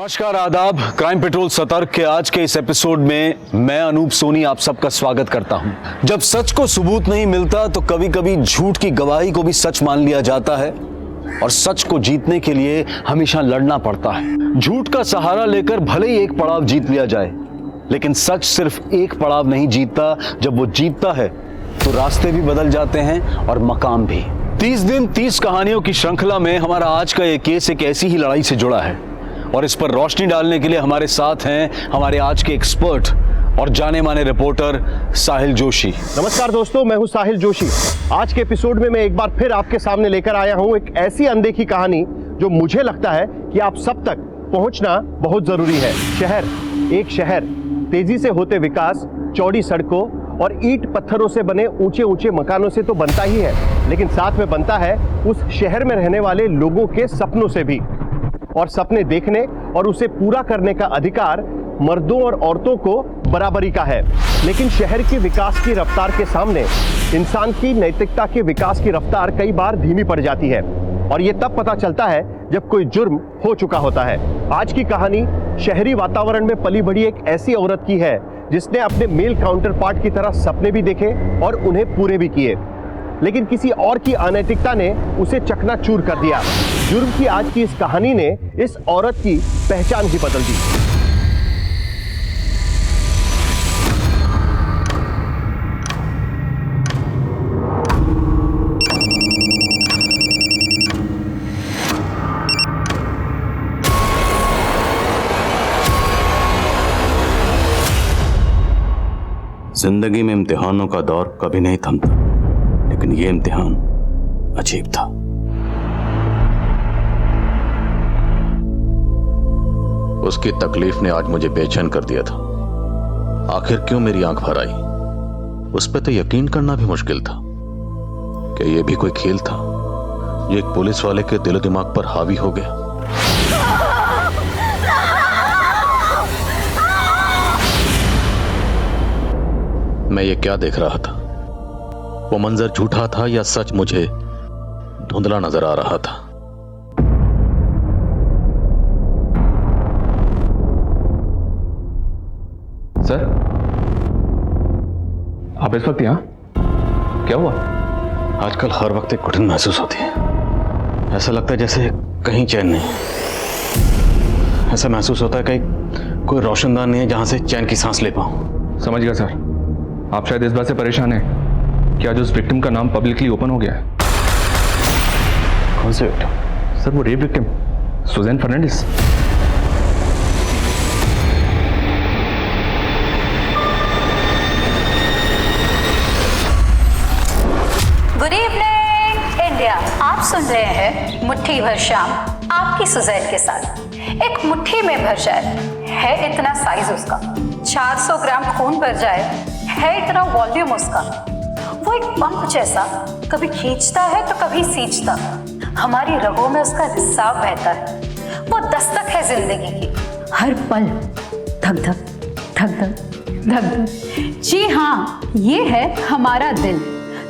नमस्कार, आदाब। Crime petrol सतर्क के आज के इस एपिसोड में मैं अनूप सोनी आप सबका स्वागत करता हूं। जब सच को सबूत नहीं मिलता तो कभी कभी झूठ की गवाही को भी सच मान लिया जाता है और सच को जीतने के लिए हमेशा लड़ना पड़ता है। झूठ का सहारा लेकर भले ही एक पड़ाव जीत लिया जाए, लेकिन सच सिर्फ एक पड़ाव नहीं जीतता। जब वो जीतता है तो रास्ते भी बदल जाते हैं और मकाम भी। 30 दिन 30 कहानियों की श्रृंखला में हमारा आज का ये केस एक ऐसी ही लड़ाई से जुड़ा है और इस पर रोशनी डालने के लिए हमारे साथ हैं हमारे आज के एक्सपर्ट और जाने माने रिपोर्टर साहिल जोशी। नमस्कार दोस्तों, मैं हूं साहिल जोशी। आज के एपिसोड में मैं एक बार फिर आपके सामने लेकर आया हूं एक ऐसी अनदेखी कहानी जो मुझे लगता है कि आप सब तक पहुंचना बहुत जरूरी है। एक शहर तेजी से होते विकास, चौड़ी सड़कों और ईंट पत्थरों से बने ऊंचे ऊंचे मकानों से तो बनता ही है, लेकिन साथ में बनता है उस शहर में रहने वाले लोगों के सपनों से भी। और सपने देखने और उसे पूरा करने का अधिकार मर्दों और औरतों को बराबरी का है। लेकिन शहर के विकास की रफ्तार के सामने इंसान की नैतिकता के विकास की रफ्तार कई बार धीमी पड़ जाती है और ये तब पता चलता है जब कोई जुर्म हो चुका होता है। आज की कहानी शहरी वातावरण में पली बढ़ी एक ऐसी औरत की है जिसने अपने मेल काउंटर पार्ट की तरह सपने भी देखे और उन्हें पूरे भी किए, लेकिन किसी और की अनैतिकता ने उसे चकनाचूर कर दिया। जुर्म की आज की इस कहानी ने इस औरत की पहचान ही बदल दी। जिंदगी में इम्तिहानों का दौर कभी नहीं थमता, लेकिन यह इम्तिहान अजीब था। उसकी तकलीफ ने आज मुझे बेचैन कर दिया था। आखिर क्यों मेरी आंख भर आई, उस पर तो यकीन करना भी मुश्किल था। क्या यह भी कोई खेल था जो एक पुलिस वाले के दिलो दिमाग पर हावी हो गया? मैं ये क्या देख रहा था? वो मंजर झूठा था या सच मुझे धुंधला नजर आ रहा था? सर, आप इस वक्त यहां? क्या हुआ? आजकल हर वक्त एक घुटन महसूस होती है। ऐसा लगता है जैसे कहीं चैन नहीं। ऐसा महसूस होता है कहीं कोई रोशनदान नहीं है जहां से चैन की सांस ले पाऊं। समझ गया सर। आप शायद इस बात से परेशान हैं कि आज उस विक्टिम का नाम पब्लिकली ओपन हो गया है। कौन से विक्टिम? सर, वो rape victim Suzanne Fernandes. Good evening India. आप सुन रहे हैं मुट्ठी भर शाम आपकी सुजैन के साथ। एक मुट्ठी में भर जाए है इतना साइज उसका, 400 ग्राम खून भर जाए है इतना वॉल्यूम उसका। वो एक पंप जैसा कभी खींचता है तो कभी सींचता। हमारी रगों में उसका रिसाव बहता है। वो दस्तक है जिंदगी की, हर पल धक धक धक धक धक धक। जी हाँ, ये है हमारा दिल।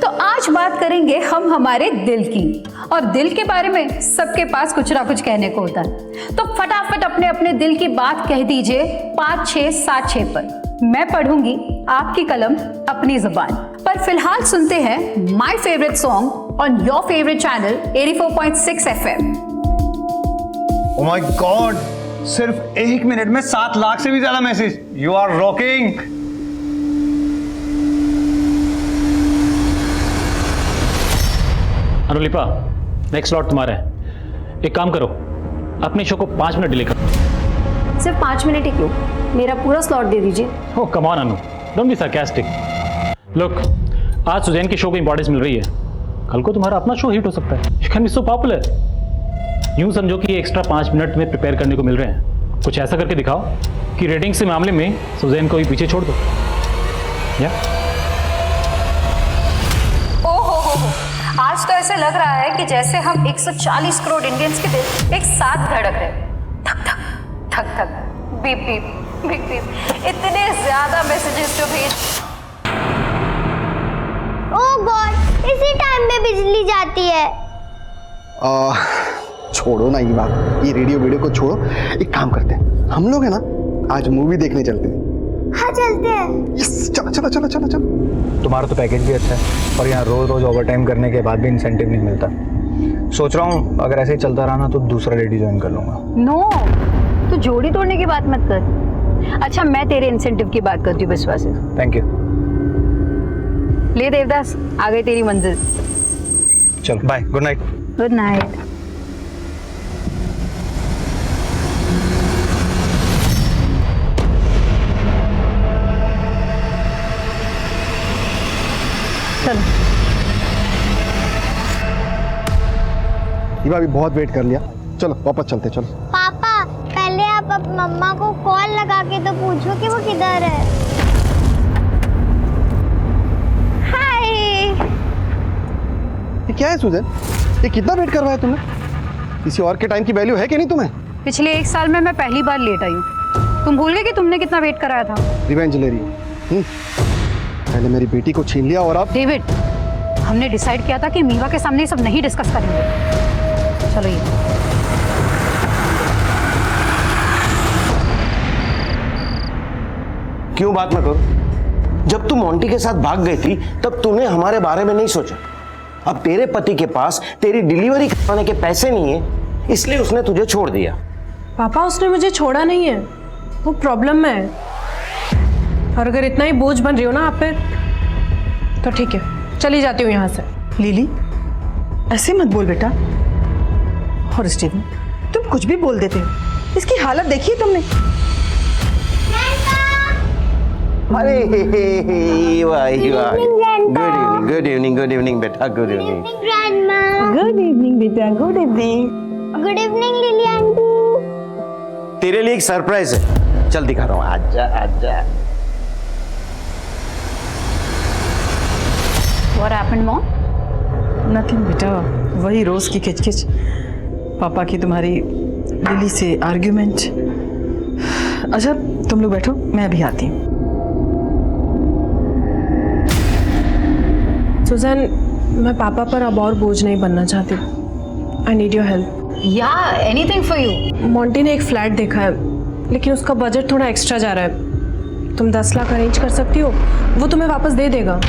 तो आज बात करेंगे हम हमारे दिल की, और दिल के बारे में सबके पास कुछ ना कुछ कहने को होता है। तो फटाफट अपने अपने दिल की बात कह दीजिए 5676 पर। मैं पढ़ूंगी आपकी कलम अपनी जुबान पर। फिलहाल सुनते हैं my favourite song on your favourite channel 84.6 FM। Oh my god, सिर्फ 1 मिनट में 7 लाख से भी ज्यादा message. You are rocking. Anulipa, next slot तुम्हारा है। एक काम करो, अपने शो को 5 मिनट डिले करो। सिर्फ 5 मिनट ही क्यों, मेरा पूरा स्लॉट दे दीजिए। Oh come on Anu, don't be sarcastic। Look, आज सुजैन की शो को इंपॉर्टेंस मिल रही है, कल को तुम्हारा अपना शो हिट हो सकता है। You can be so popular. यूं समझो कि ये एक्स्ट्रा 5 मिनट में प्रिपेयर करने को मिल रहे हैं। कुछ ऐसा करके दिखाओ कि रेटिंग्स के मामले में सुजैन को भी पीछे छोड़ दो। या आज तो ऐसे लग रहा है कि जैसे हम 140 करोड़ इंडियंस के दिल एक साथ धड़क रहे। धक धक धक धक, बीप बीप बीप बीप। इतने ज्यादा मैसेजेस जो भेज। ओह गॉड, इसी टाइम में बिजली जाती है। छोड़ो ना ये बात, ये रेडियो वीडियो को छोड़ो। एक काम करते हैं, हम लोग है ना आज मूवी देखने चलते हैं। हाँ चलते हैं। यस, चलो चलो चलो चलो चलो। तुम्हारा तो पैकेज भी अच्छा है और यहाँ रोज रोज ओवर टाइम करने के बाद भी इंसेंटिव नहीं मिलता। सोच रहा हूँ अगर ऐसे ही चलता रहा ना तो दूसरा लेडी ज्वाइन कर लूंगा। नो, तू जोड़ी तोड़ने की बात मत कर। अच्छा, मैं तेरे इंसेंटिव की बात करती हूँ विश्वास से। Thank you. ले देवदास, आ गई तेरी मंजिल। चलो bye, good night. Good night. चलो ये भाभी बहुत वेट कर लिया, चलो वापस चलते, चलो। पापा पहले आप मम्मा को कॉल लगा के तो पूछो कि वो किधर है। हाय। ये क्या है सुजन, ये कितना वेट करवाया तुमने? किसी और के टाइम की वैल्यू है कि नहीं तुम्हें? पिछले 1 साल में मैं पहली बार लेट आई हूँ। तुम भूल गए कि तुमने कितना वेट कराया था? रिवेंज ले रही हो। पहले मेरी बेटी को छीन लिया और अब डेविड, हमने डिसाइड किया था कि मीवा के सामने ये सब नहीं डिस्कस करेंगे। चलो ये क्यों बात ना करो? जब तू मोंटी के साथ भाग गई थी तब तूने हमारे बारे में नहीं सोचा। अब तेरे पति के पास तेरी डिलीवरी करवाने के पैसे नहीं है, इसलिए उसने तुझे छोड़ दिया। पापा उसने मुझे छोड़ा नहीं है, वो प्रॉब्लम में है। और अगर इतना ही बोझ बन रही हो ना आप पे तो ठीक है, चली जाती हूँ यहाँ से। लिली ऐसे मत बोल बेटा। और स्टीवन तुम कुछ भी बोल देते हो, इसकी हालत देखिए तुमने। अरे वाह वाह, गुड इवनिंग बेटा, गुड इवनिंग। गुड इवनिंग बेटा, good evening. Good evening lily aunty. तेरे लिए एक सरप्राइज है, चल दिखा रहा हूँ, आजा आजा। What happened, Mom? नथिंग बेटा, वही रोज की खिचखिच, पापा की तुम्हारी लिली से आर्ग्यूमेंट। अच्छा तुम लोग बैठो, मैं अभी आती हूँ। सुजैन, मैं पापा पर अब और बोझ नहीं बनना चाहती। I need your help. Yeah, anything for you. Monty ने एक फ्लैट देखा है लेकिन उसका बजट थोड़ा एक्स्ट्रा जा रहा है। तुम 10 लाख अरेंज कर सकती हो, वो तुम्हें वापस दे देगा।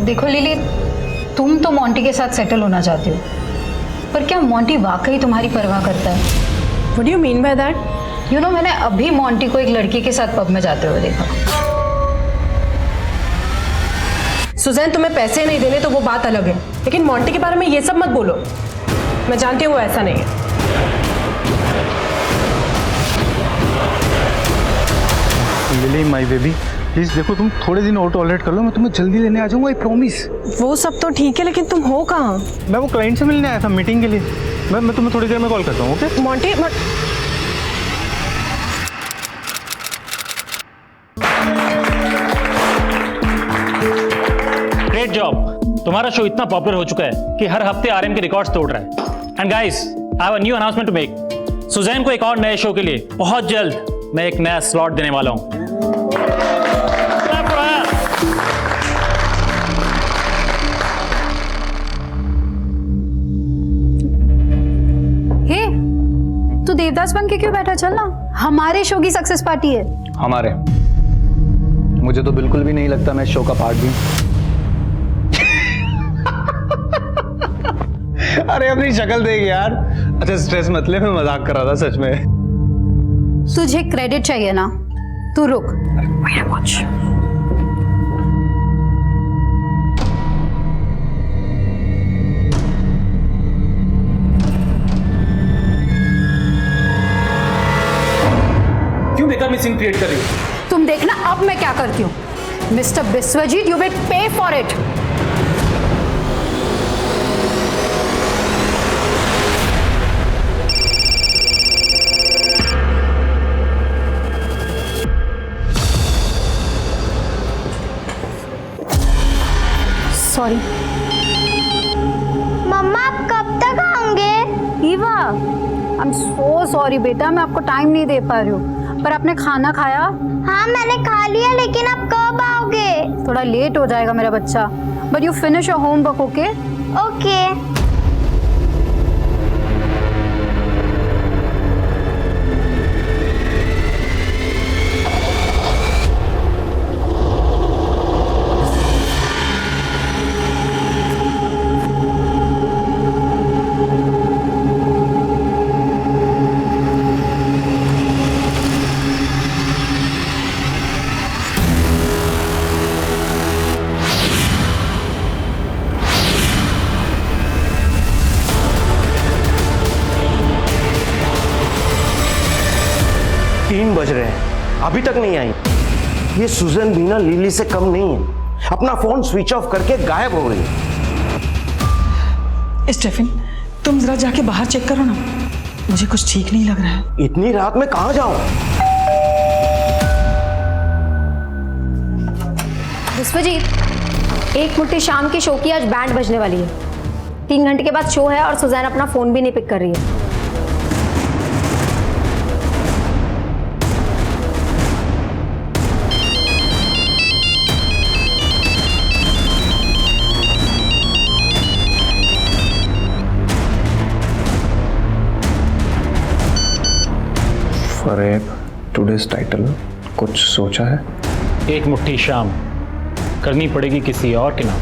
देखो लिली, तुम तो मोंटी के साथ सेटल होना चाहती हो, पर क्या मोंटी वाकई तुम्हारी परवाह करता है? What do you mean by that? You know, मैंने अभी मोंटी को एक लड़की के साथ पब में जाते हुए देखा। सुजैन, तुम्हें पैसे नहीं देने तो वो बात अलग है, लेकिन मोंटी के बारे में ये सब मत बोलो। मैं जानती हूँ वो ऐसा नहीं है। लिली माय बेबी, प्लीज देखो तुम थोड़े दिन और टॉलरेट कर लो, मैं तुम्हें जल्दी लेने आ जाऊंगा, आई प्रॉमिस। वो सब तो ठीक है, लेकिन तुम हो कहाँ? मैं वो क्लाइंट से मिलने आया था मीटिंग के लिए। मैं तुम्हें थोड़ी देर में कॉल करता हूँ, ओके? Monty great job. तुम्हारा शो इतना पॉपुलर हो चुका है कि हर हफ्ते आरएम के रिकॉर्ड्स तोड़ रहा है। And guys, I have a new announcement to make. Suzanne को एक और नए शो के लिए बहुत जल्द मैं एक नया स्लॉट देने वाला हूं। हे, तू देवदास बन के क्यों बैठा? चल ना, हमारे शो की सक्सेस पार्टी है। हमारे? मुझे तो बिल्कुल भी नहीं लगता मैं इस शो का पार्ट भी। अरे अपनी शक्ल देख यार। अच्छा स्ट्रेस मत ले, मैं मजाक कर रहा था सच में। तुझे क्रेडिट चाहिए ना, तू रुक। वॉच। क्यों बेकार में सीन क्रिएट कर रही हो? तुम देखना अब मैं क्या करती हूँ। Mister Biswajit, you will pay for it. Sorry. मम्मा आप कब तक आओगे? Eva, I am so sorry बेटा, मैं आपको टाइम नहीं दे पा रही हूँ। पर आपने खाना खाया? हाँ मैंने खा लिया, लेकिन आप कब आओगे? थोड़ा लेट हो जाएगा मेरा बच्चा, but you finish your homework, okay? Okay. 3 बज रहे हैं, अभी तक नहीं आई। ये सुजन भी ना लिली से कम नहीं है, अपना फोन स्विच ऑफ करके गायब हो गई। स्टेफन, तुम जरा जाके बाहर चेक करो ना, मुझे कुछ ठीक नहीं लग रहा है। इतनी रात में कहां जाऊं? विश्वजीत, एक मुट्ठी शाम की शो की आज बैंड बजने वाली है। 3 घंटे के बाद शो है और सुजैन अपना फोन भी नहीं पिक कर रही है। फरेब, टुडेज टाइटल, कुछ सोचा है? एक मुट्ठी शाम करनी पड़ेगी किसी और के नाम।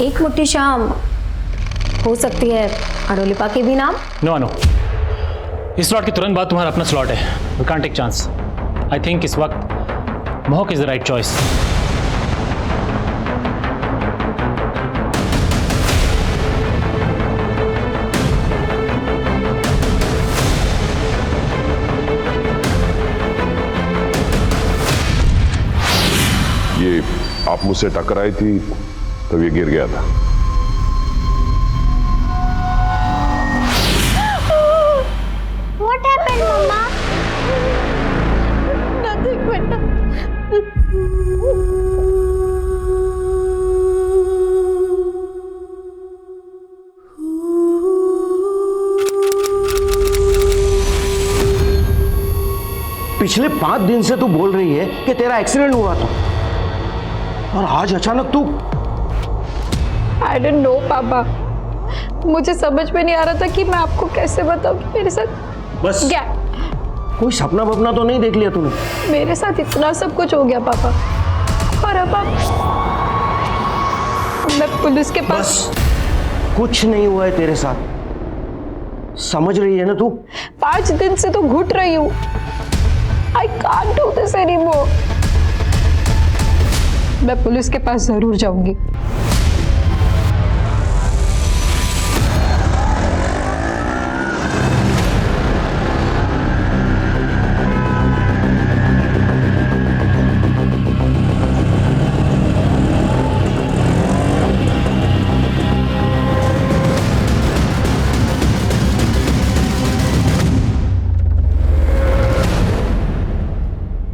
एक मुट्ठी शाम हो सकती है अडोलिपा के भी नाम। नो नो, इस स्लॉट के तुरंत बाद तुम्हारा अपना स्लॉट है। We can't take chance. I think इस वक्त मोहक इज द राइट चॉइस। ये आप मुझसे टकराई थी तब ये गिर गया था। What happened, Mama? Nothing, बेटा। पिछले 5 दिन से तू बोल रही है कि तेरा एक्सीडेंट हुआ था, और आज अचानक तू। I don't know, पापा। मुझे समझ में नहीं आ रहा था कि मैं आपको कैसे बताऊं कि मेरे साथ बस क्या। कोई सपना वपना तो नहीं देख लिया तूने? मेरे साथ इतना सब कुछ हो गया पापा, और अब मैं पुलिस के पास। कुछ नहीं हुआ है तेरे साथ, समझ रही है ना तू? 5 दिन से तो घुट रही हूँ। I can't do this anymore। मैं पुलिस के पास जरूर जाऊंगी।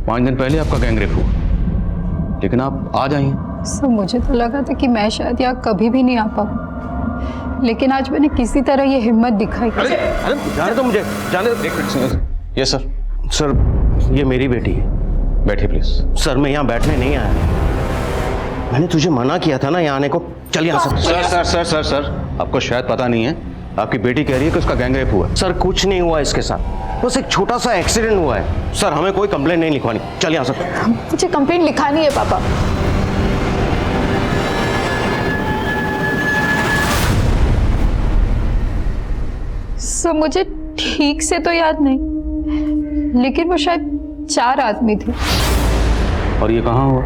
पाँच दिन पहले आपका गैंगरेप हुआ, लेकिन आप आज आई हैं। सर, मुझे तो लगा था कि मैं शायद यहाँ कभी भी नहीं आ पाऊँ, लेकिन आज मैंने किसी तरह ये हिम्मत दिखाई। अरे जाने दो मुझे, जाने दो। Yes sir. सर, ये मेरी बेटी है। बैठिए प्लीज। सर, मैं यहाँ बैठने नहीं आया, मैंने तुझे मना किया था ना यहाँ आने को। चल यहाँ से। Sir sir sir sir sir, आपको शायद पता नहीं है, आपकी बेटी कह रही है कि उसका गैंगरेप हुआ। सर, कुछ नहीं हुआ इसके साथ, बस एक छोटा सा एक्सीडेंट हुआ है। सर, हमें कोई कंप्लेंट नहीं लिखवानी। चल यहाँ से। मुझे कंप्लेंट लिखानी है पापा। सर, मुझे ठीक से तो याद नहीं, लेकिन वो शायद 4 आदमी थे। और ये कहाँ हुआ?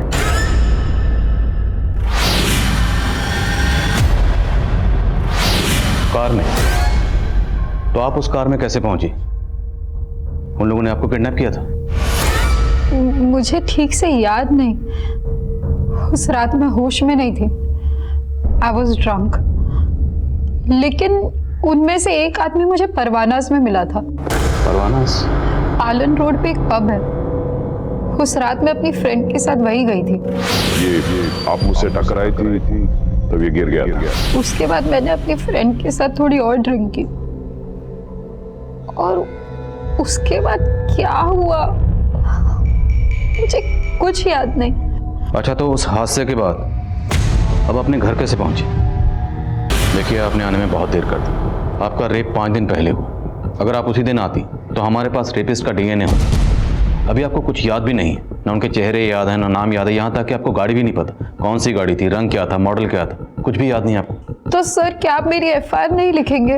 कार में। तो आप उस कार में कैसे पहुंची? उन लोगों ने आपको किडनैप किया था? मुझे ठीक से याद नहीं, उस रात मैं होश में नहीं थी। आई वॉज ड्रंक, लेकिन उनमें से एक आदमी मुझे परवानास में मिला था। परवानास? पालन रोड पे एक पब है, उस रात मैं अपनी फ्रेंड के साथ वहीं गई थी। ये आप मुझसे टकराई थी तब ये गिर गया था। उसके बाद मैंने अपनी फ्रेंड के साथ थोड़ी और ड्रिंक की, और उसके बाद क्या हुआ मुझे कुछ याद नहीं। अच्छा, तो उस हादसे के बाद अब अपने घर कैसे पहुंची? देखिए, आपने आने में बहुत देर कर दी। आपका रेप 5 दिन पहले हुआ। अगर आप उसी दिन आती तो हमारे पास रेपिस्ट का डीएनए होता। अभी आपको कुछ याद भी नहीं है, ना उनके चेहरे याद है, ना नाम याद है, यहाँ तक कि आपको गाड़ी भी नहीं पता कौन सी गाड़ी थी, रंग क्या था, मॉडल क्या था, कुछ भी याद नहीं आपको। तो सर, क्या आप मेरी एफआईआर नहीं लिखेंगे?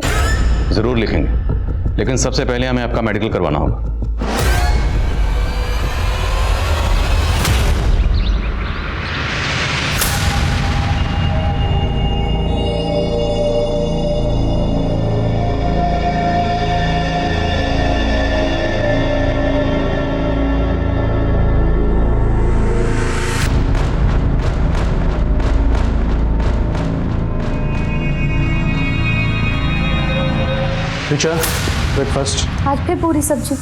जरूर लिखेंगे, लेकिन सबसे पहले हमें आपका मेडिकल करवाना होगा। रिचा, ब्रेकफास्ट। आज फिर पूरी सब्जी?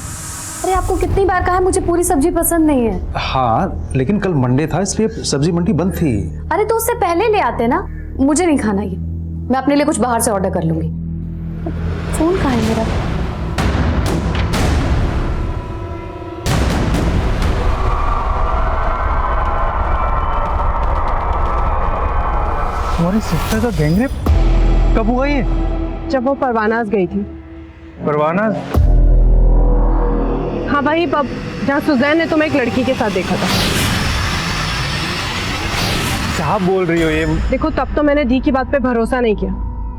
अरे आपको कितनी बार कहा है मुझे पूरी सब्जी पसंद नहीं है। हाँ, लेकिन कल मंडे था इसलिए सब्जी मंडी बंद थी। अरे तो उससे पहले ले आते ना। मुझे नहीं खाना ये, मैं अपने लिए कुछ बाहर से ऑर्डर कर लूंगी। फोन कहाँ है मेरा? तुम्हारी सिस्टर का गैंगरेप कब हुआ ये? जब वो परवानाज गई थी। परवानाज? हाँ वही पब जहाँ सुजैन ने तुम्हें एक लड़की के साथ देखा था। क्या बोल रही हो ये? देखो तब तो मैंने दी की बात पे भरोसा नहीं किया,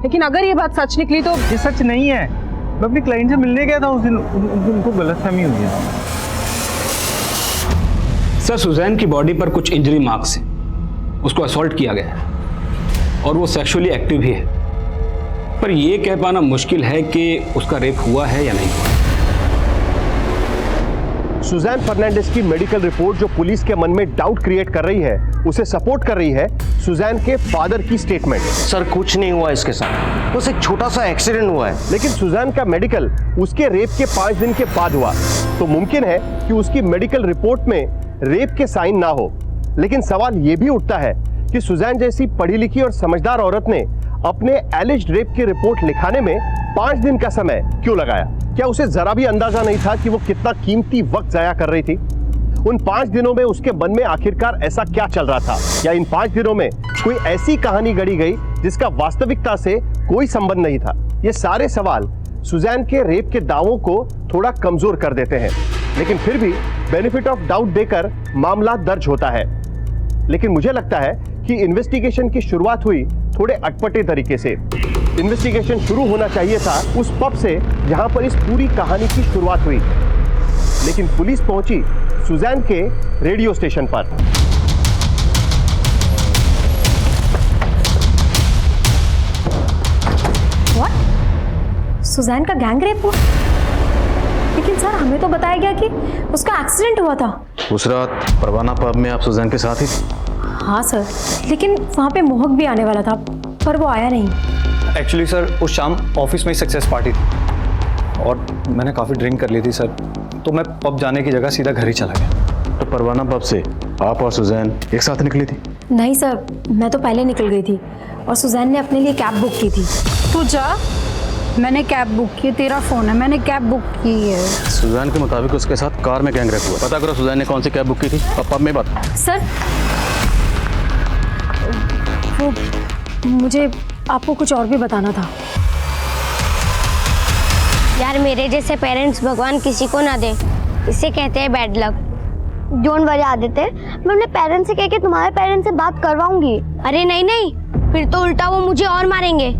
लेकिन अगर ये बात सच निकली तो। ये सच नहीं है। मैं अपनी क्लाइंट से मिलने गया था उस दिन, उनको गलतफहमी हुई है। सर, सुजैन की बॉडी पर कुछ इंजरी मार्क्स हैं। उसको असॉल्ट किया गया है और वो सेक्सुअली एक्टिव भी है, पर यह कह पाना मुश्किल है कि उसका रेप हुआ है या नहीं हुआ। सुजैन फर्नांडिस की मेडिकल रिपोर्ट जो पुलिस के मन में डाउट क्रिएट कर रही है, उसे सपोर्ट कर रही है सुजैन के फादर की स्टेटमेंट। सर कुछ नहीं हुआ इसके साथ, बस एक छोटा सा एक्सीडेंट हुआ है। लेकिन सुजैन का मेडिकल उसके रेप के 5 दिन के बाद हुआ, तो मुमकिन है कि उसकी मेडिकल रिपोर्ट में रेप के साइन ना हो। लेकिन सवाल यह भी उठता है कि सुजैन जैसी पढ़ी लिखी और समझदार औरत ने अपने एलिज्ड रेप की रिपोर्ट लिखाने में 5 दिन का समय क्यों लगाया? क्या उसे जरा भी अंदाजा नहीं था कि वो कितना कीमती वक्त जाया कर रही थी? उन 5 दिनों में उसके मन में आखिरकार ऐसा क्या चल रहा था? या इन 5 दिनों में कोई ऐसी कहानी गढ़ी गई जिसका वास्तविकता से कोई संबंध नहीं था? ये सारे सवाल सुजैन के रेप के दावों को थोड़ा कमजोर कर देते हैं, लेकिन फिर भी बेनिफिट ऑफ डाउट देकर मामला दर्ज होता है। लेकिन मुझे लगता है कि इन्वेस्टिगेशन की शुरुआत हुई थोड़े अटपटे तरीके से। इन्वेस्टिगेशन शुरू होना चाहिए था उस पब से जहां पर इस पूरी कहानी की शुरुआत हुई, लेकिन पुलिस पहुंची सुजैन के रेडियो स्टेशन पर। व्हाट? सुजैन का गैंग रेप हुआ? लेकिन सर हमें तो बताया गया कि उसका एक्सीडेंट हुआ था। उस रात परवाना पब में आप सुजैन के साथ ही थे? हाँ सर, लेकिन वहाँ पे मोहक भी आने वाला था पर वो आया नहीं। एक्चुअली सर उस शाम ऑफिस में ही सक्सेस पार्टी थी और मैंने काफ़ी ड्रिंक कर ली थी सर, तो मैं पब जाने की जगह सीधा घर ही चला गया। तो परवाना पब से आप और सुजैन एक साथ निकली थी? नहीं सर, मैं तो पहले निकल गई थी और सुजैन ने अपने लिए कैब बुक की थी। तू जा, मैंने कैब बुक की, तेरा फोन है, मैंने कैब बुक की है। सुजैन के मुताबिक उसके साथ कार में गैंगरेप हुआ। पता करो सुजैन ने कौन सी कैब बुक की थी और पब में बात। सर वो मुझे आपको कुछ और भी बताना था। यार मेरे जैसे पेरेंट्स भगवान किसी को ना दे, इसे कहते हैं bad luck. Don't worry Aditya, मैं अपने पेरेंट्स से कह के तुम्हारे पेरेंट्स से बात करवाऊंगी। अरे नहीं नहीं, फिर तो उल्टा वो मुझे और मारेंगे।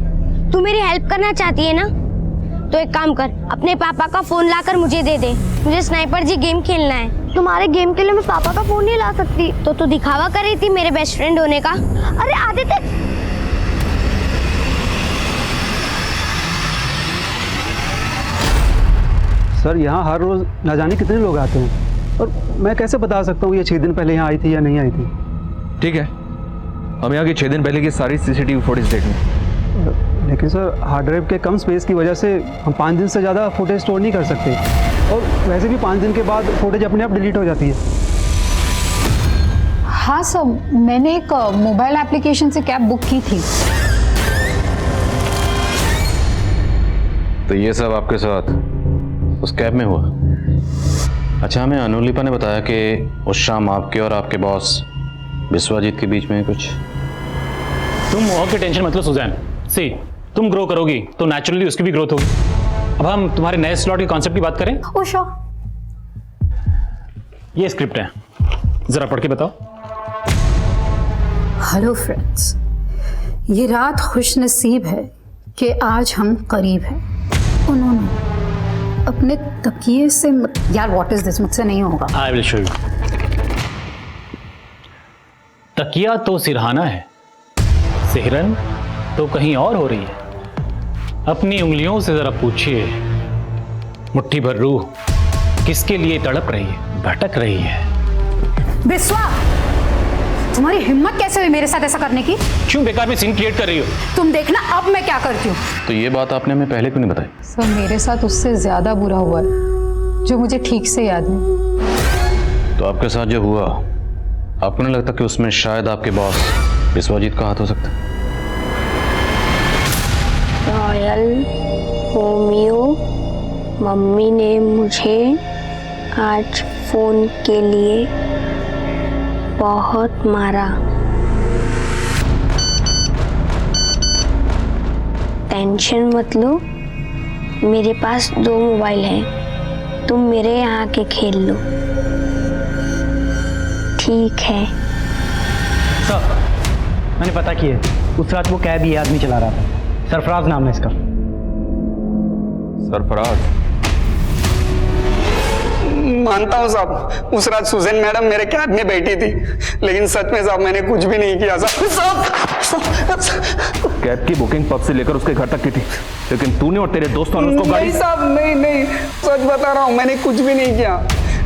तू मेरी हेल्प करना चाहती है ना, तो एक काम कर, अपने पापा का फोन लाकर मुझे दे दे। मुझे स्नाइपर जी गेम खेलना है। तुम्हारे गेम के लिए मैं पापा का फोन नहीं ला सकती। तो तू दिखावा कर रही थी मेरे बेस्ट फ्रेंड होने का। अरे आदित्य, सर यहाँ हर रोज न जाने कितने लोग आते हैं और मैं कैसे बता सकता हूँ ये 6 दिन पहले यहाँ आई थी या नहीं आई थी? ठीक है, हम यहाँ की 6 दिन पहले की सारी CCTV फुटेज देख लें। लेकिन सर हार्ड ड्राइव के कम स्पेस की वजह से हम 5 दिन से ज़्यादा फुटेज स्टोर नहीं कर सकते और वैसे भी 5 दिन के बाद फुटेज अपने आप डिलीट हो जाती है। हाँ सर, मैंने एक मोबाइल एप्लीकेशन से कैब बुक की थी। तो ये सब आपके साथ उस कैब में हुआ? अच्छा, हमें अनुलिपा ने बताया कि उस शाम आपके और आपके बॉस विश्वजीत के बीच में कुछ। तुम मोहक की टेंशन मत लो सुजैन। सी, तुम ग्रो करोगी तो नेचुरली उसकी भी ग्रोथ होगी। अब हम तुम्हारे नए स्लॉट के कॉन्सेप्ट की बात करें। ओ श्योर। ये स्क्रिप्ट है, जरा पढ़ के बताओ। हेलो फ्रेंड्स, ये रात खुशनसीब है कि आज हम करीब हैं। उन्होंने अपने तकिए से यार व्हाट इज दिस, मुझसे नहीं होगा। I will show you. तकिया तो सिरहाना है, सिहरन तो कहीं और हो रही है। अपनी उंगलियों से जरा पूछिए, मुट्ठी भर रूह किसके लिए तड़प रही है, भटक रही है। बिस्वा, तुम्हारी हिम्मत कैसे हुई मेरे साथ ऐसा करने की? क्यों बेकार में सीन क्रिएट कर रही हो? तुम देखना अब मैं क्या करती हूँ। तो ये बात आपने हमें पहले क्यों नहीं बताई? सर मेरे साथ उससे ज्यादा बुरा हुआ है जो मुझे ठीक से याद नहीं। तो आपके साथ जो हुआ, आपको नहीं लगता कि उसमें शायद आपके बॉस विश्वजीत का हाथ हो सकता है? रॉयल होम्यो, मम्मी ने मुझे आज फोन के लिए बहुत मारा। टेंशन मत लो, मेरे पास 2 मोबाइल हैं, तुम मेरे यहाँ के खेल लो, ठीक है? सर मैंने पता किया, उस रात वो कैब ये आदमी चला रहा था, सरफराज नाम है इसका। सरफराज? मानता हूँ साहब, उस रात सुजैन मैडम मेरे कैब में बैठी थी, लेकिन सच में साहब मैंने कुछ भी नहीं किया साहब। कैब की बुकिंग पब से लेकर उसके घर तक की थी, लेकिन तूने और तेरे दोस्तों ने उसको गाड़ी... नहीं साहब, नहीं, सच बता रहा हूँ, मैंने कुछ भी नहीं किया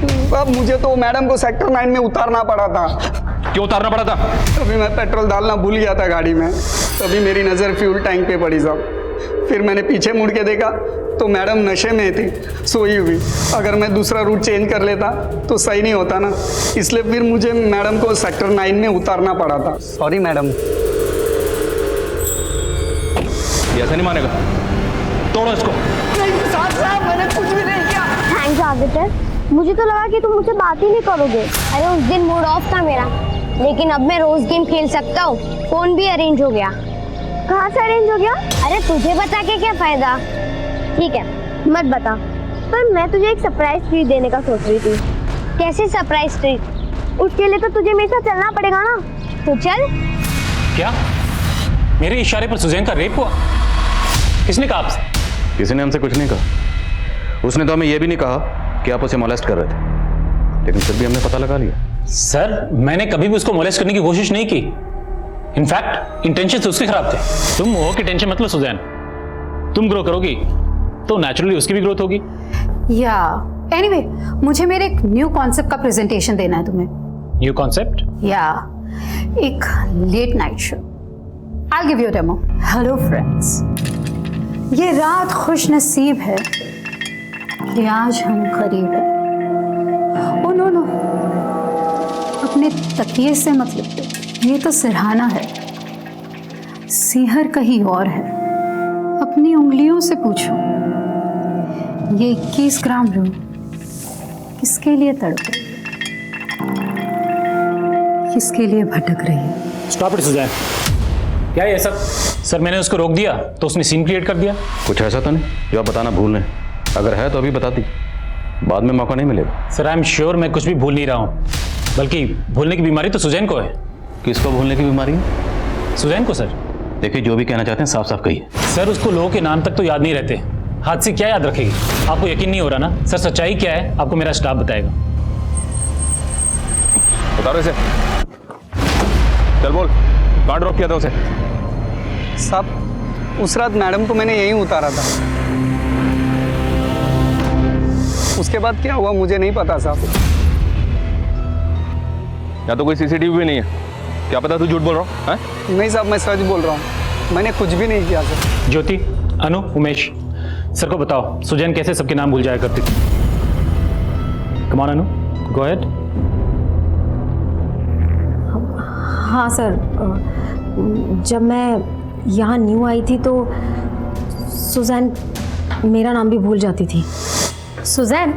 साहब। मुझे तो मैडम को सेक्टर 9 में उतारना पड़ा था। क्यों उतारना पड़ा था? तभी मैं पेट्रोल डालना भूल गया था गाड़ी में, तभी मेरी नज़र फ्यूल टैंक पे पड़ी साहब। फिर मैंने पीछे मुड़ के देखा तो मैडम नशे में थी, सोई हुई। अगर मैं दूसरा रूट चेंज कर लेता तो सही नहीं होता ना, इसलिए फिर मुझे मैडम को सेक्टर 9 में उतारना पड़ा था। Sorry madam. ये ऐसा नहीं मानेगा, तोड़ो इसको। नहीं साहब, मैंने कुछ भी नहीं किया। थैंक्स आदित्य, मुझे तो लगा कि तुम मुझसे बात ही नहीं करोगे। अरे उस दिन मूड ऑफ था मेरा, लेकिन अब मैं रोज गेम खेल सकता हूँ। फोन भी अरेंज हो गया। कहाँ से अरेंज हो गया? अरे तुझे बता के क्या फायदा। ठीक है मत बता, पर मैं तुझे एक सरप्राइज ट्रीट देने का सोच रही थी। कैसी सरप्राइज ट्रीट? उसके लिए तो तुझे मेरे साथ चलना पड़ेगा ना, तो चल। क्या मेरे इशारे पर सुजैन का रेप हुआ? किसने कहा आपसे? किसी ने हमसे कुछ नहीं कहा। उसने तो हमें यह भी नहीं कहा कि आप उसे मोलेस्ट कर रहे थे, लेकिन फिर भी हमने पता लगा लिया। सर मैंने कभी भी उसको मोलेस्ट करने की कोशिश नहीं की। इनफैक्ट इंटेंशन से उसके खराब थे। तुम हो कि टेंशन मतलब सुजैन, तुम ग्रो करोगी तो नेचुरली उसकी भी ग्रोथ होगी। या एनीवे, मुझे मेरे एक न्यू कॉन्सेप्ट का प्रेजेंटेशन देना है तुम्हें। New concept? या एक late night show. I give you demo. Hello friends, ये रात खुश नसीब है कि आज हम करीब हैं। ओ नो, अपने तकिए से मत लिपटो, ये तो सिरहाना है, सीहर कहीं और है। अपनी उंगलियों से पूछो, ये 21 ग्राम रूह किसके लिए तड़प रही है, किसके लिए भटक रही है? स्टॉप इट सुजैन, क्या है ये सब? सर मैंने उसको रोक दिया तो उसने सीन क्रिएट कर दिया। कुछ ऐसा तो नहीं जो आप बताना भूल रहे? अगर है तो अभी बता दी, बाद में मौका नहीं मिलेगा। सर आई एम श्योर मैं कुछ भी भूल नहीं रहा हूँ, बल्कि भूलने की बीमारी तो सुजैन को है। किसको भूलने की बीमारी है? सुजैन को सर। देखिए जो भी कहना चाहते हैं साफ साफ कहिए। सर उसको लोगों के नाम तक तो याद नहीं रहते, हाथ से क्या याद रखेगी? आपको यकीन नहीं हो रहा ना? सर सच्चाई क्या है आपको मेरा स्टाफ बताएगा। बता रहे से, चल बोल, कहाँ ड्रॉप किया था उसे? साहब उस रात मैडम को मैंने यहीं उतारा था, उसके बाद क्या हुआ मुझे नहीं पता साहब। या तो कोई सीसीटीवी भी नहीं है, क्या पता तू झूठ बोल रहा है? नहीं साहब मैं सच बोल रहा हूँ, मैंने कुछ भी नहीं किया सर। ज्योति, अनु, उमेश, सर को बताओ सुजैन कैसे सबके नाम भूल जाया करती थी। कम ऑन अनु, गो अहेड। हाँ सर, जब मैं यहाँ न्यू आई थी तो सुजैन मेरा नाम भी भूल जाती थी। सुजैन,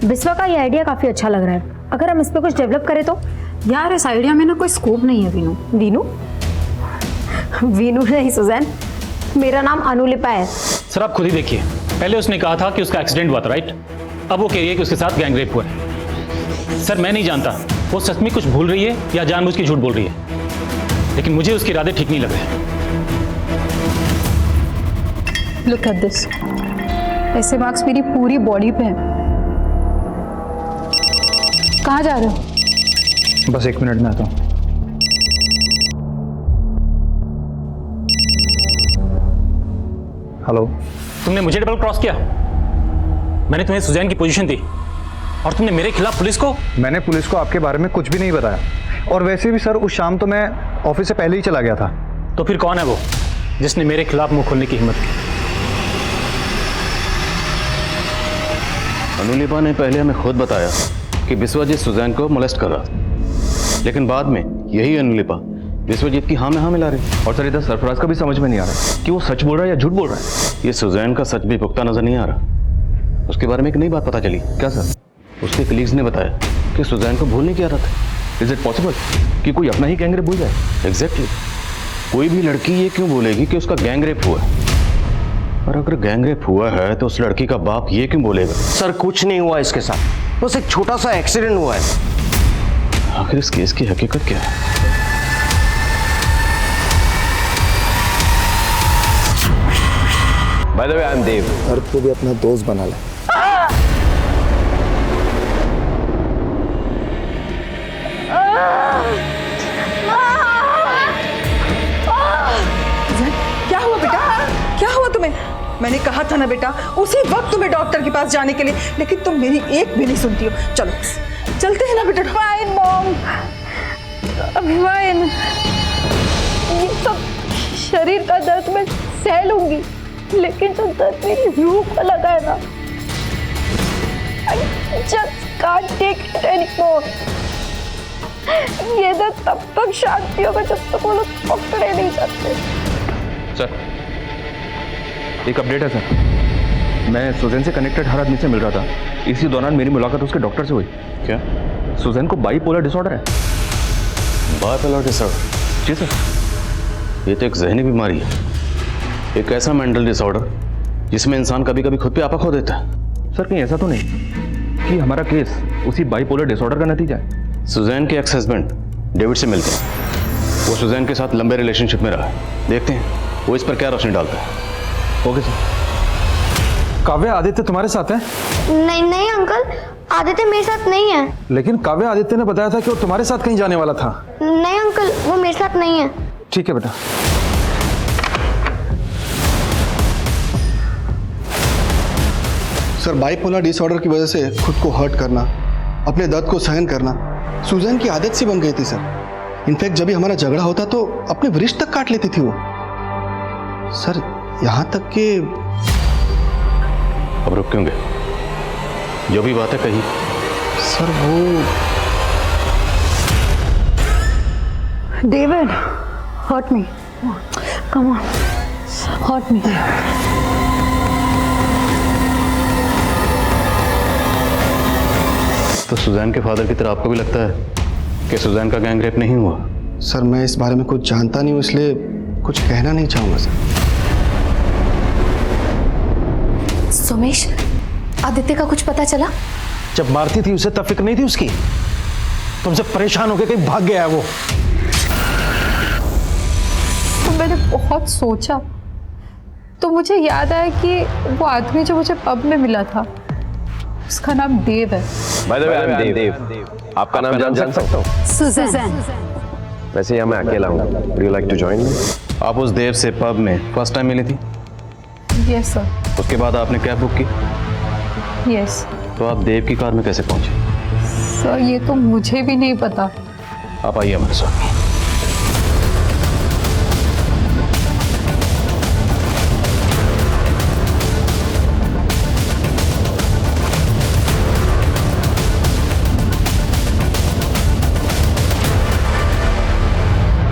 बिस्वा का ये आइडिया काफ़ी अच्छा लग रहा है, अगर हम इस पर कुछ डेवलप करें तो? यार इस आइडिया में ना कोई स्कोप नहीं है वीनू। वीनू? वीनू नहीं सुजैन, मेरा नाम अनुलिपा है। सर आप खुद ही देखिए, पहले उसने कहा था कि उसका एक्सीडेंट हुआ था, राइट? अब वो कह रही है कि उसके साथ गैंग रेप हुआ है। सर मैं नहीं जानता वो सच में कुछ भूल रही है या जानबूझ के झूठ बोल रही है, लेकिन मुझे उसके इरादे ठीक नहीं लग रहे। लुक एट दिस, ऐसे मार्क्स मेरी पूरी बॉडी पे हैं। कहाँ जा रहे हो? बस 1 मिनट में आता हूँ। हेलो। तुमने मुझे डबल क्रॉस किया, मैंने तुम्हें सुजैन की पोजीशन दी और तुमने मेरे खिलाफ पुलिस को। मैंने पुलिस को आपके बारे में कुछ भी नहीं बताया, और वैसे भी सर उस शाम तो मैं ऑफिस से पहले ही चला गया था। तो फिर कौन है वो जिसने मेरे खिलाफ मुंह खोलने की हिम्मत की? अनुलिपा ने पहले हमें खुद बताया कि विश्वजीत सुजैन को मोलेस्ट कर रहा था, लेकिन बाद में यही अनुलिपा विश्वजीत की हाँ में हाँ मिला रही। और सर इधर सरफराज का भी समझ में नहीं आ रहा कि वो सच बोल रहा है या झूठ बोल रहा है। ये सुजैन का सच भी पुख्ता नजर नहीं आ रहा। उसके बारे में एक नई बात पता चली। क्या सर? उसके कलीग्स ने बताया कि सुजैन को भूलने की आदत है। इज इट पॉसिबल कि कोई अपना ही गैंग रेप भूल जाए? एग्जैक्टली। कोई भी लड़की ये क्यों बोलेगी कि उसका गैंग रेप हुआ है? और अगर गैंग रेप हुआ है तो उस लड़की का बाप ये क्यों बोलेगा? सर कुछ नहीं हुआ इसके साथ, बस एक छोटा सा एक्सीडेंट हुआ है। आखिर इस केस की हकीकत क्या है? By the way, I'm Dave. और तू भी अपना दोस्त बना ले। क्या हुआ बेटा? क्या हुआ तुम्हें? मैंने कहा था ना बेटा उसी वक्त तुम्हें डॉक्टर के पास जाने के लिए, लेकिन तुम मेरी एक भी नहीं सुनती हो। चलो चलते हैं ना बेटा। Fine mom, fine. ये सब शरीर का दर्द मैं सह लूंगी, लेकिन जो दर्द मेरी रूह को लगा है ना, I just can't take it anymore. ये दर्द तब तक शांति होगा जब तक वो लोग पकड़े नहीं जाते। सर एक अपडेट है सर। मैं सुजैन से कनेक्टेड हर आदमी से मिल रहा था। इसी दौरान मेरी मुलाकात उसके डॉक्टर से हुई। क्या सुजैन को बाइपोलर डिसऑर्डर है? Bipolar disorder? जी सर। ये तो एक जहनी बीमारी है, एक ऐसा मेंटल डिसऑर्डर जिसमें इंसान कभी कभी खुद पे आपा खो देता है। सर कहीं ऐसा तो नहीं कि हमारा केस उसी बाइपोलर डिसऑर्डर का नतीजा है? सुजैन के एक्स हस्बैंड डेविड से मिलते हैं। वो सुजैन के साथ लंबे रिलेशनशिप में रहा है। देखते हैं वो इस पर क्या रोशनी डालता है। Okay sir. काव्य आदित्य तुम्हारे साथ है? नहीं नहीं अंकल, आदित्य मेरे साथ नहीं है। लेकिन काव्य आदित्य ने बताया था कि वो तुम्हारे साथ कहीं जाने वाला था। नहीं अंकल, वो मेरे साथ नहीं है। ठीक है बेटा। सर बाइपोलर डिसऑर्डर की वजह से खुद को हर्ट करना, अपने दर्द को सहन करना सुजैन की आदत सी बन गई थी सर। इनफैक्ट जब भी हमारा झगड़ा होता तो अपने वृष्ट तक काट लेती थी वो। सर यहाँ तक कि अब रुक क्यों गए? जो भी बात है कही। सर वो David, hurt me. Come on, hurt me. तो सुजैन के फादर की तरह आपको भी लगता है कि सुजैन का गैंग रेप नहीं हुआ? सर मैं इस बारे में कुछ जानता नहीं हूँ, इसलिए कुछ कहना नहीं चाहूंगा सर। सोमेश, आदित्य का कुछ पता चला? जब मारती थी उसे तब फिक्र नहीं थी उसकी? तुमसे परेशान होकर कहीं भाग गया है वो। तो मैंने बहुत सोचा तो मुझे याद आया कि वो आदमी जो मुझे पब में मिला था उसका नाम देव है। By the way, I'm Dave. आपका नाम जान सकता हूँ? सुजैन। वैसे यहाँ मैं अकेला हूँ। Would you like to join me? आप उस देव से पब में फर्स्ट टाइम मिली थी? Yes sir. उसके बाद आपने कैब बुक की? यस। तो आप देव की कार में कैसे पहुंचे? सर ये तो मुझे भी नहीं पता। आप आइए हमारे साथ।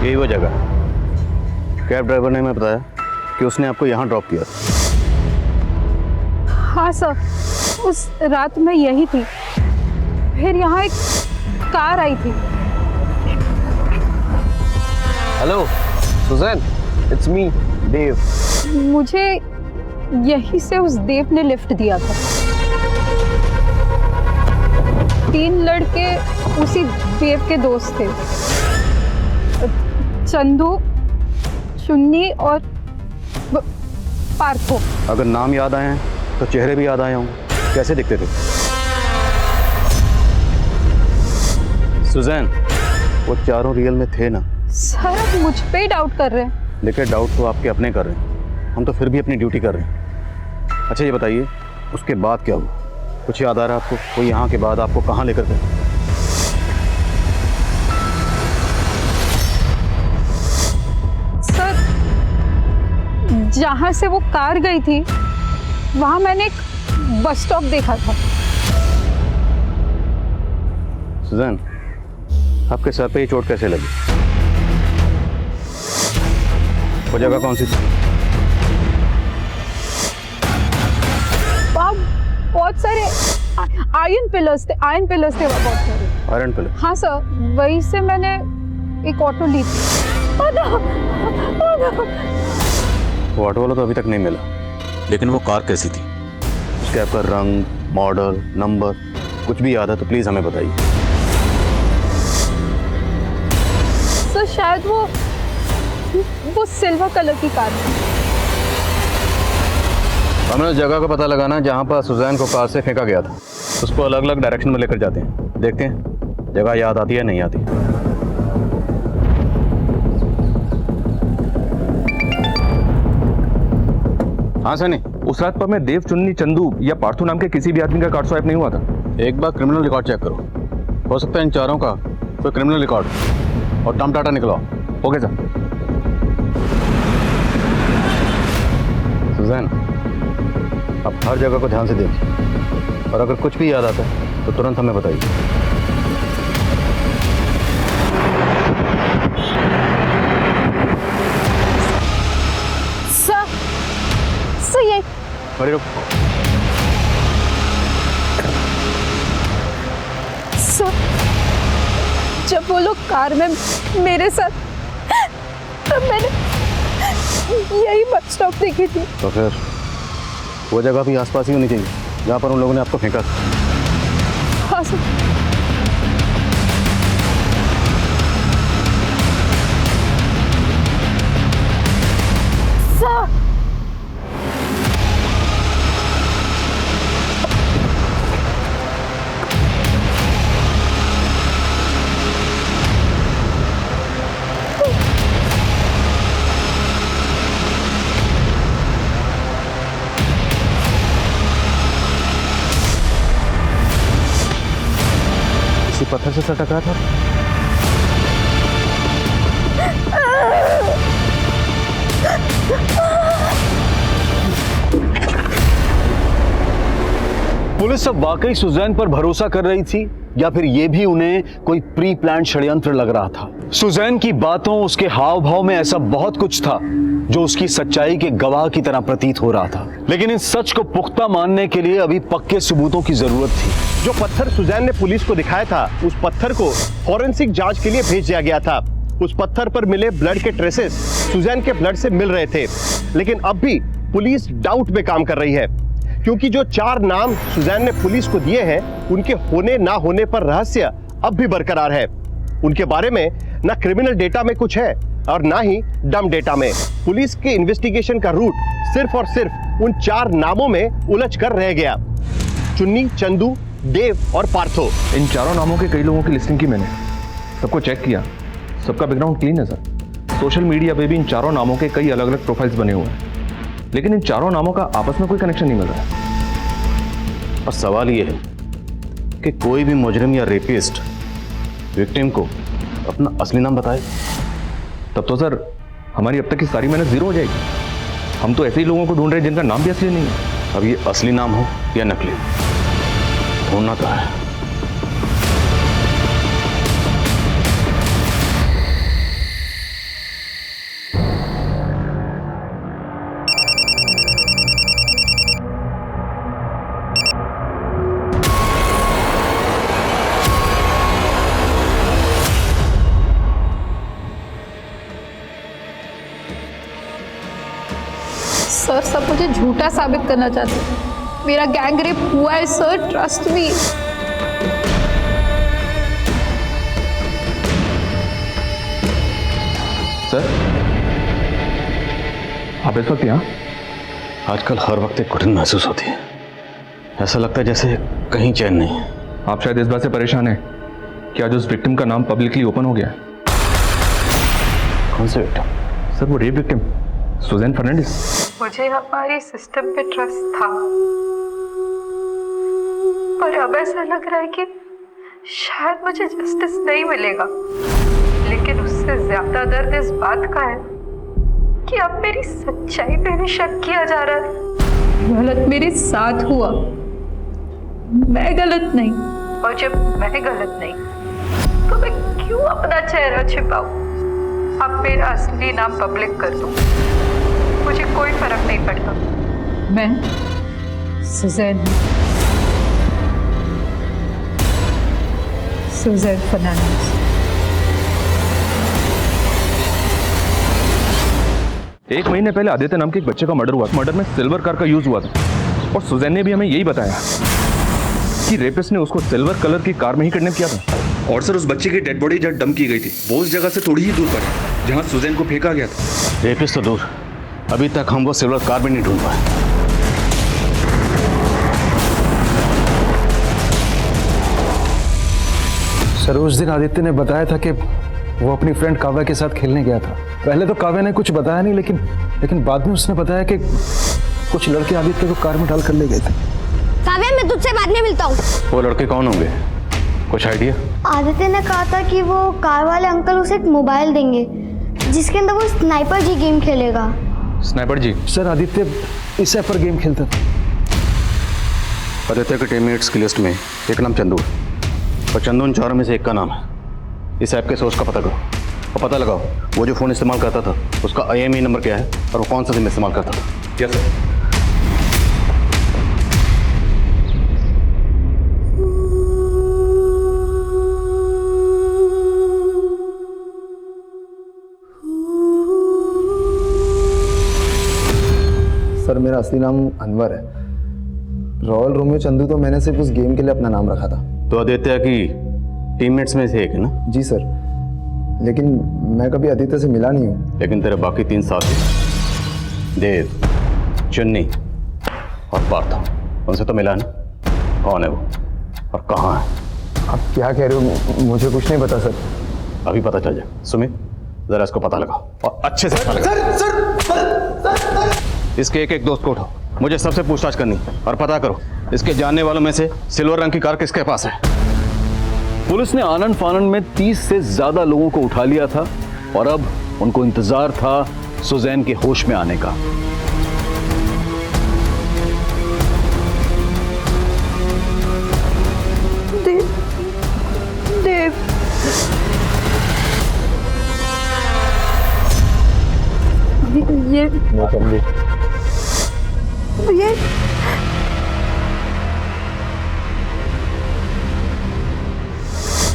यही वो जगह। कैब ड्राइवर ने हमें बताया कि उसने आपको यहाँ ड्रॉप किया। हाँ सर, उस रात मैं यही थी। फिर यहाँ एक कार आई थी। हेलो सुजैन, इट्स मी देव। मुझे यहीं से उस देव ने लिफ्ट दिया था। 3 लड़के उसी देव के दोस्त थे, चंदू, चुन्नी और पार्थो। अगर नाम याद आए हैं तो चेहरे भी याद आए होंगे। कैसे दिखते थे? सुजैन, वो चारों रियल में थे ना? सर आप मुझ पे ही डाउट कर रहे हैं। देखिए डाउट तो आपके अपने कर रहे हैं, हम तो फिर भी अपनी ड्यूटी कर रहे हैं। अच्छा ये बताइए उसके बाद क्या हुआ? कुछ याद आ रहा है आपको? वो यहाँ के बाद आपको कहाँ लेकर गए? जहाँ से वो कार गई थी वहाँ मैंने एक बस स्टॉप देखा था। सुजैन, आपके सर पे ये चोट कैसे लगी? वो जगह कौन सी थी? वहाँ बहुत सारे आयरन पिलर्स थे बहुत सारे। Iron pillar? हाँ सर, वहीं से मैंने एक ऑटो ली थी। वो ऑटो वाला तो अभी तक नहीं मिला। लेकिन वो कार कैसी थी? उसके आपका रंग, मॉडल, नंबर कुछ भी याद है तो प्लीज हमें बताइए। सर शायद वो सिल्वर कलर की कार थी। हमें उस जगह का पता लगाना है जहाँ पर सुजैन को कार से फेंका गया था। उसको अलग अलग डायरेक्शन में लेकर जाते हैं, देखते हैं जगह याद आती है नहीं आती। हाँ सनी, उस रात पर मैं देव, चुन्नी, चंदू या पार्थू नाम के किसी भी आदमी का कार्ड स्वाइप नहीं हुआ था। एक बार क्रिमिनल रिकॉर्ड चेक करो, हो सकता है इन चारों का कोई क्रिमिनल रिकॉर्ड और टर्म डाटा निकलवाओ। Okay sir. सुजैन, आप हर जगह को ध्यान से देखिए और अगर कुछ भी याद आता है तो तुरंत हमें बताइए। सर ये खड़ी रुक। सर जब वो लोग कार में मेरे साथ, तब मैंने यही बस स्टॉप देखी थी। तो फिर वो जगह भी आसपास ही होनी चाहिए जहाँ पर उन लोगों ने आपको फेंका था। हाँ सर। सर पत्थर से सर टकरा था। पुलिस अब वाकई सुजैन पर भरोसा कर रही थी या फिर यह भी उन्हें कोई प्री प्लान षड्यंत्र लग रहा था? सुजैन की बातों, उसके हाव भाव में ऐसा बहुत कुछ था जो उसकी सच्चाई के गवाह की तरह प्रतीत हो रहा था, लेकिन इस सच को पुख्ता मानने के लिए अभी पक्के सबूतों की जरूरत थी। जो पत्थर सुजैन ने पुलिस को दिखाया था, उस पत्थर को फॉरेंसिक जांच के लिए भेज दिया गया था। उस पत्थर पर मिले ब्लड के ट्रेसेस सुजैन के ब्लड से मिल रहे थे, लेकिन अब भी पुलिस डाउट में काम कर रही है, क्योंकि जो 4 नाम सुजैन ने पुलिस को दिए हैं, उनके होने ना होने पर रहस्य अब भी बरकरार है। उनके बारे में ना क्रिमिनल डेटा में कुछ है और ना ही डम डेटा में। पुलिस के इन्वेस्टिगेशन का रूट सिर्फ और सिर्फ उन 4 नामों में उलझ कर रह गया, चुन्नी, चंदू, देव और पार्थो। इन चारों नामों के कई लोगों की लिस्टिंग की मैंने, सबको चेक किया, सबका बैकग्राउंड क्लीन है सर। सोशल मीडिया पे भी इन चारों नामों के कई अलग अलग प्रोफाइल्स बने हुए हैं, लेकिन इन चारों नामों का आपस में कोई कनेक्शन नहीं मिल रहा है। और सवाल यह है कि कोई भी मुजरिम या रेपिस्ट विक्टिम को अपना असली नाम बताए, तब तो सर हमारी अब तक की सारी मेहनत जीरो हो जाएगी। हम तो ऐसे ही लोगों को ढूंढ रहे हैं जिनका नाम भी असली नहीं है। अब ये असली नाम हो या नकली, ढूंढना तो है। सर सब मुझे झूठा साबित करना चाहते हैं। मेरा गैंग रेप हुआ है सर, ट्रस्ट मी। सर आप इस वक्त यहाँ? आजकल हर वक्त एक घुटन महसूस होती है, ऐसा लगता है जैसे कहीं चैन नहीं है। आप शायद इस बात से परेशान हैं कि आज उस विक्टिम का नाम पब्लिकली ओपन हो गया है। कौन से विक्टिम? सर वो रेप विक्टिम सुजैन फर्नांडिस। मुझे हमारी सिस्टम पे ट्रस्ट था, पर अब ऐसा लग रहा है कि शायद मुझे जस्टिस नहीं मिलेगा। लेकिन उससे ज्यादा दर्द इस बात का है कि अब मेरी सच्चाई पे भी शक किया जा रहा है। गलत मेरे साथ हुआ, मैं गलत नहीं। और जब मैं गलत नहीं तो मैं क्यों अपना चेहरा छिपाऊं? अब मेरा असली नाम पब्लिक कर दूं, मुझे कोई फर्क नहीं पड़ता। मैं सुजैन, सुजैन फर्नांडिस। एक महीने पहले आदित्य नाम के एक बच्चे का मर्डर हुआ। मर्डर में सिल्वर कार का यूज हुआ था और सुजैन ने भी हमें यही बताया कि रेपिस्ट ने उसको सिल्वर कलर की कार में ही किडनैप किया था। और सर उस बच्चे की डेड बॉडी जहाँ डंप की गई थी वो उस जगह से थोड़ी ही दूर पर है जहाँ सुजैन को फेंका गया था। रेपिस्ट तो दूर, अभी तक हम वो सिल्वर कार भी नहीं ढूंढ पाए। सर उस दिन आदित्य ने बताया था कि वो अपनी फ्रेंड काव्या के साथ खेलने गया था। पहले तो काव्या ने कुछ बताया नहीं, लेकिन बाद में उसने बताया कि कुछ लड़के आदित्य को कार में डालकर ले गए थे। काव्या, मैं तुझसे बाद में मिलता हूँ। वो लड़के कौन होंगे, कुछ आइडिया? आदित्य ने कहा था कि वो कार वाले अंकल उसे एक मोबाइल देंगे जिसके अंदर वो स्नाइपर जी गेम खेलेगा। स्नाइपर जी? सर आदित्य इस ऐप पर गेम खेलता था। आदित्य के टीममेट्स की लिस्ट में एक नाम चंदू है और चंदू उन चारों में से एक का नाम है। इस ऐप के सोर्स का पता करो और पता लगाओ वो जो फ़ोन इस्तेमाल करता था उसका IMEI नंबर क्या है और वो कौन सा सिम इस्तेमाल करता था। Yes sir. सर मेरा असली नाम अनवर है। रॉयल रोमियो चंदू तो मैंने सिर्फ उस गेम के लिए अपना नाम रखा था। तो आदित्य की टीममेट्स में से एक है ना? जी सर, लेकिन मैं कभी आदित्य से मिला नहीं हूँ। लेकिन तेरे बाकी 3 साथी देव, चुन्नी और पार्थ, उनसे तो मिला ना? कौन है वो और कहाँ है? आप क्या कह रहे हो? मुझे कुछ नहीं पता सर। अभी पता चल जाए। सुमित जरा इसको पता लगाओ और अच्छे से पता लगाओ। इसके एक दोस्त को उठाओ, मुझे सबसे पूछताछ करनी और पता करो इसके जानने वालों में से सिल्वर रंग की कार किसके पास है। पुलिस ने आनंद फानंद में 30 से ज्यादा लोगों को उठा लिया था और अब उनको इंतजार था सुजैन के होश में आने का। देव, ये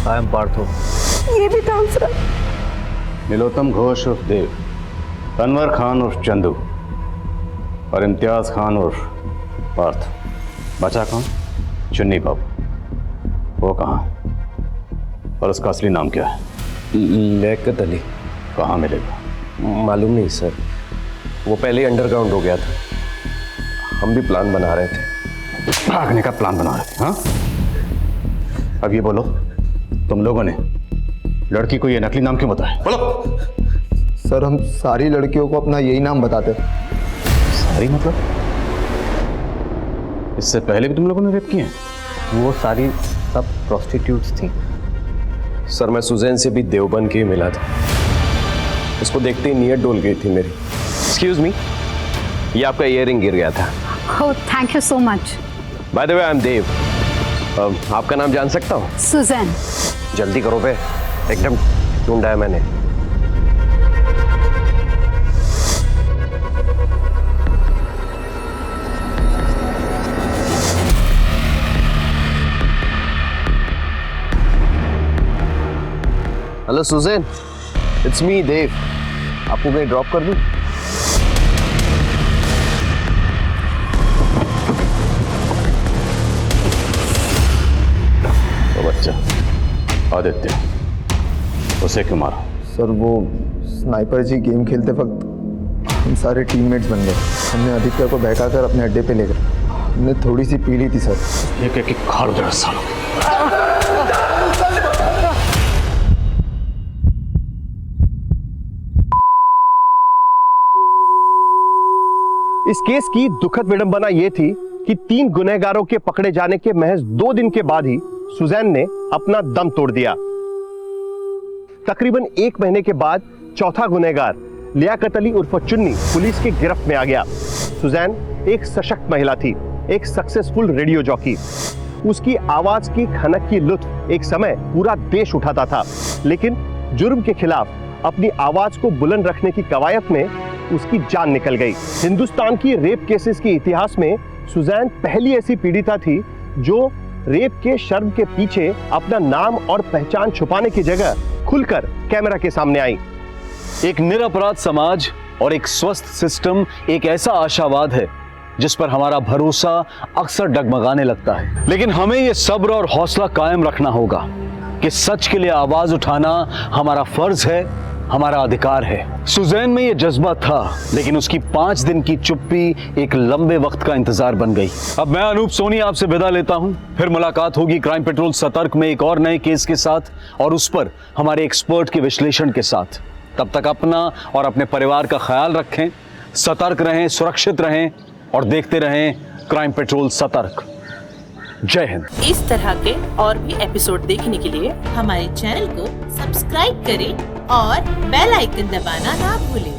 आई एम पार्थो। ये भी डांस रहा। नीलोत्तम घोष उर्फ देव, अनवर खान उर्फ चंदू और इम्तियाज खान उर्फ पार्थ। बचा कौन? चुन्नी बाबू। वो कहाँ है और उसका असली नाम क्या है? लियाकत अली। कहाँ मिलेगा? मालूम नहीं सर, वो पहले ही अंडरग्राउंड हो गया था। हम भी प्लान बना रहे थे। भागने का प्लान बना रहे थे? हाँ, अब ये बोलो, तुम लोगों ने लड़की को ये नकली नाम क्यों बताया? बोलो। सर हम सारी लड़कियों को अपना यही नाम बताते। सारी मतलब? इससे पहले भी तुम लोगों ने रेप किए? वो सारी सब प्रोस्टिट्यूट्स थी। सर मैं सुजैन से भी देवबंद के ही मिला था। उसको देखते ही नीयत डोल गई थी मेरी। एक्सक्यूज मी, ये आपका इयररिंग गिर गया था। Oh, thank you so much. By the way I am Dev. आपका नाम जान सकता हूँ? सुजैन। जल्दी करो बे, एकदम ढूंढा है मैंने। हेलो सुजैन, इट्स मी देव। आपको मैं ड्रॉप कर दूं? तो बच्चा आदित्य, उसे क्यों मारा? सर वो स्नाइपर जी गेम खेलते वक्त हम सारे टीममेट्स बन गए। हमने आदित्य को बहकाकर अपने अड्डे पे ले गए। हमने थोड़ी सी पी ली थी सर। एक खाड़ उधर सालों। इस केस की दुखद विडंबना यह थी कि 3 गुनहगारों के पकड़े जाने के महज 2 दिन के बाद ही सुजैन ने अपना दम तोड़ दिया। तकरीबन 1 महीने के बाद चौथा गुनहगार लियाकत अली उर्फ चुन्नी पुलिस की गिरफ्त में आ गया। सुजैन एक सशक्त महिला थी, एक सक्सेसफुल रेडियो जॉकी। उसकी आवाज की खनक की लुत्फ एक समय पूरा देश उठाता था, लेकिन जुर्म के खिलाफ अपनी आवाज को बुलंद रखने की कवायद में उसकी जान निकल गई। हिंदुस्तान की रेप केसेस के इतिहास में सुजैन पहली ऐसी पीड़िता थी जो रेप के शर्म के पीछे अपना नाम और पहचान छुपाने की जगह खुलकर कैमरा के सामने आई। एक निरपराध समाज और एक स्वस्थ सिस्टम एक ऐसा आशावाद है जिस पर हमारा भरोसा अक्सर डगमगाने लगता है, लेकिन हमें यह सब्र और हौसला कायम रखना होगा कि सच के लिए आवाज उठाना हमारा फर्ज है, हमारा अधिकार है। सुजैन में यह जज्बा था, लेकिन उसकी 5 दिन की चुप्पी एक लंबे वक्त का इंतजार बन गई। अब मैं अनूप सोनी आपसे विदा लेता हूं, फिर मुलाकात होगी क्राइम पेट्रोल सतर्क में एक और नए केस के साथ और उस पर हमारे एक्सपर्ट के विश्लेषण के साथ। तब तक अपना और अपने परिवार का ख्याल रखें, सतर्क रहें, सुरक्षित रहें और देखते रहें क्राइम पेट्रोल सतर्क। जय हिंद। इस तरह के और भी एपिसोड देखने के लिए हमारे चैनल को सब्सक्राइब करें और बेल आइकन दबाना ना भूलें।